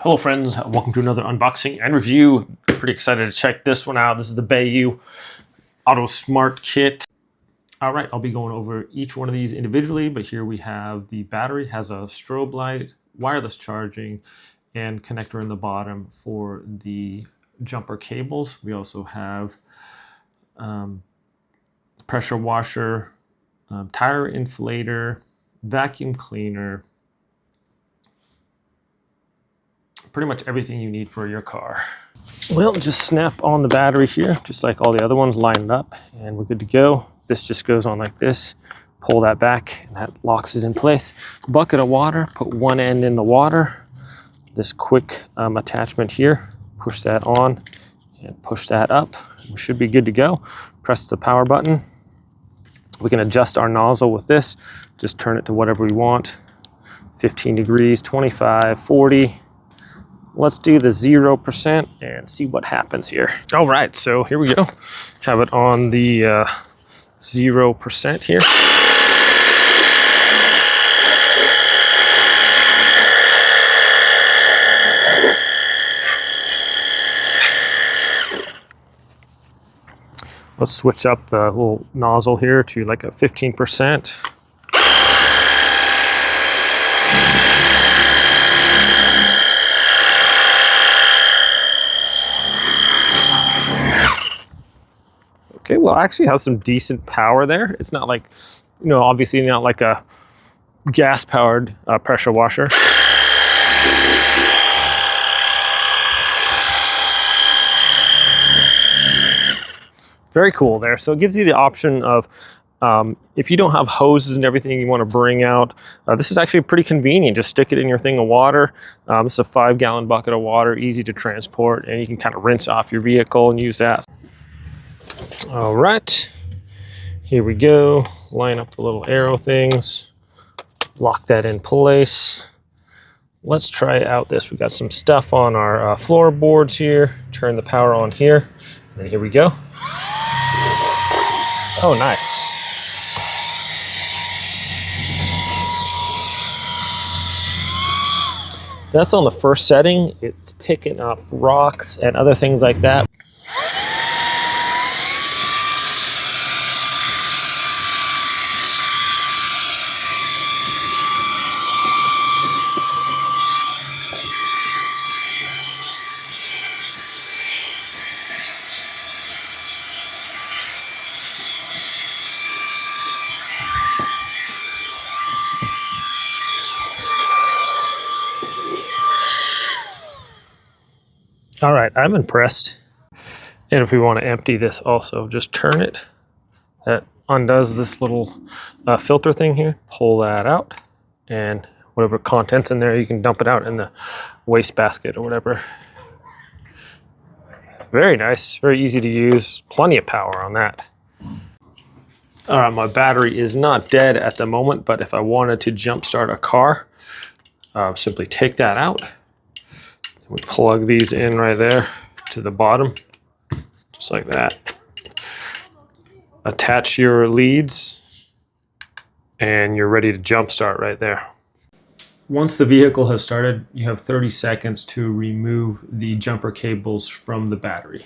Hello friends, welcome to another unboxing and review. Pretty excited to check this one out. This is the BAYU Auto Smart Kit. All right, I'll be going over each one of these individually, but here we have the battery, has a strobe light, wireless charging, and connector in the bottom for the jumper cables. We also have pressure washer, tire inflator, vacuum cleaner, pretty much everything you need for your car. Well, just snap on the battery here, just like all the other ones, line it up, and we're good to go. This just goes on like this. Pull that back, and that locks it in place. Bucket of water, put one end in the water. This quick attachment here, push that on and push that up. We should be good to go. Press the power button. We can adjust our nozzle with this. Just turn it to whatever we want. 15 degrees, 25, 40. Let's do the 0% and see what happens here. All right, so here we go. Have it on the 0% here. Let's switch up the little nozzle here to like a 15%. Okay, well, actually has some decent power there. It's not like, obviously not like a gas-powered pressure washer. Very cool there. So it gives you the option of, if you don't have hoses and everything you want to bring out, this is actually pretty convenient. Just stick it in your thing of water. This is a 5-gallon bucket of water, easy to transport, and you can kind of rinse off your vehicle and use that. All right, here we go. Line up the little arrow things, lock that in place. Let's try out this. We've got some stuff on our floorboards here. Turn the power on here, and here we go. Oh, nice. That's on the first setting. It's picking up rocks and other things like that. All right, I'm impressed. And if we want to empty this also, just turn it. That undoes this little filter thing here. Pull that out, and whatever content's in there, you can dump it out in the waste basket or whatever. Very nice, very easy to use. Plenty of power on that. All right, my battery is not dead at the moment, but if I wanted to jump start a car, simply take that out. We plug these in right there to the bottom, just like that. Attach your leads, and you're ready to jump start right there. Once the vehicle has started, you have 30 seconds to remove the jumper cables from the battery.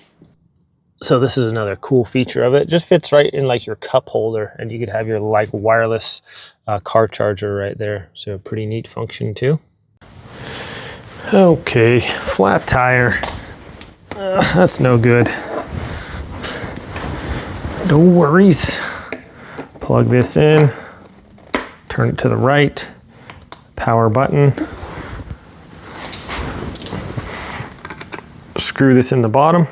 So this is another cool feature of it. Just fits right in like your cup holder, and you could have your like wireless car charger right there. So pretty neat function too. Okay, flat tire. That's no good. No worries. Plug this in, turn it to the right, power button. Screw this in the bottom.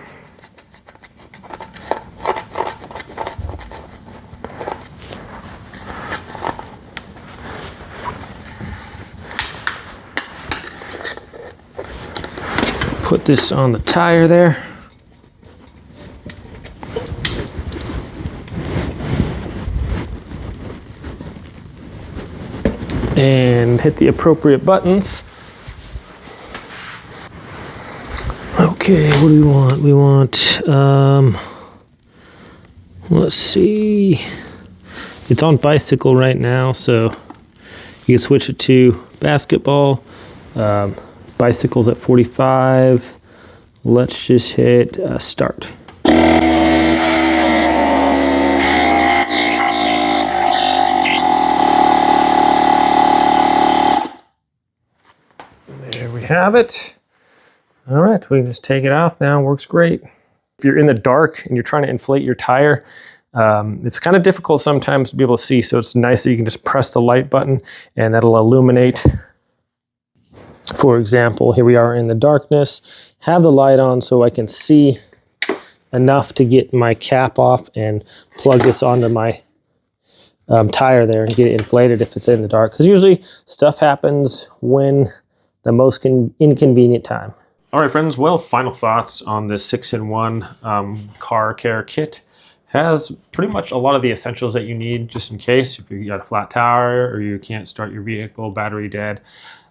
Put this on the tire there. And hit the appropriate buttons. Okay, what do we want? We want, let's see. It's on bicycle right now, so you can switch it to basketball. Bicycle's at 45. Let's just hit start. There we have it. All right, we can just take it off now. Works great. If you're in the dark and you're trying to inflate your tire, it's kind of difficult sometimes to be able to see, so it's nice that you can just press the light button and that'll illuminate. For example, here we are in the darkness, have the light on so I can see enough to get my cap off and plug this onto my tire there and get it inflated if it's in the dark, because usually stuff happens when the most inconvenient time. All right, friends, well, final thoughts on this 6-in-1 car care kit. Has pretty much a lot of the essentials that you need just in case if you got a flat tire or you can't start your vehicle, battery dead.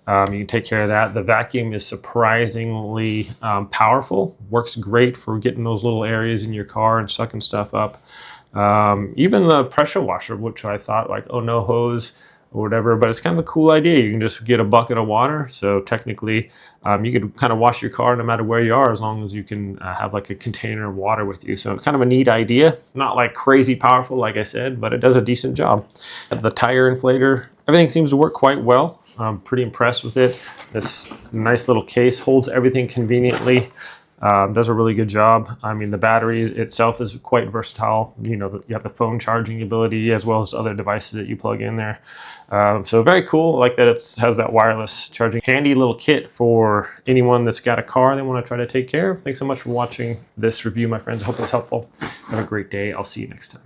You can take care of that. The vacuum is surprisingly powerful. Works great for getting those little areas in your car and sucking stuff up. Even the pressure washer, which I thought like, oh, no hose or whatever, but it's kind of a cool idea. You can just get a bucket of water. So technically you could kind of wash your car no matter where you are, as long as you can have like a container of water with you. So kind of a neat idea, not like crazy powerful, like I said, but it does a decent job. The tire inflator, everything seems to work quite well. I'm pretty impressed with it. This nice little case holds everything conveniently. Does a really good job. I mean, the battery itself is quite versatile. You know, you have the phone charging ability as well as other devices that you plug in there. So very cool. I like that it has that wireless charging. Handy little kit for anyone that's got a car they want to try to take care of. Thanks so much for watching this review, my friends. I hope it was helpful. Have a great day. I'll see you next time.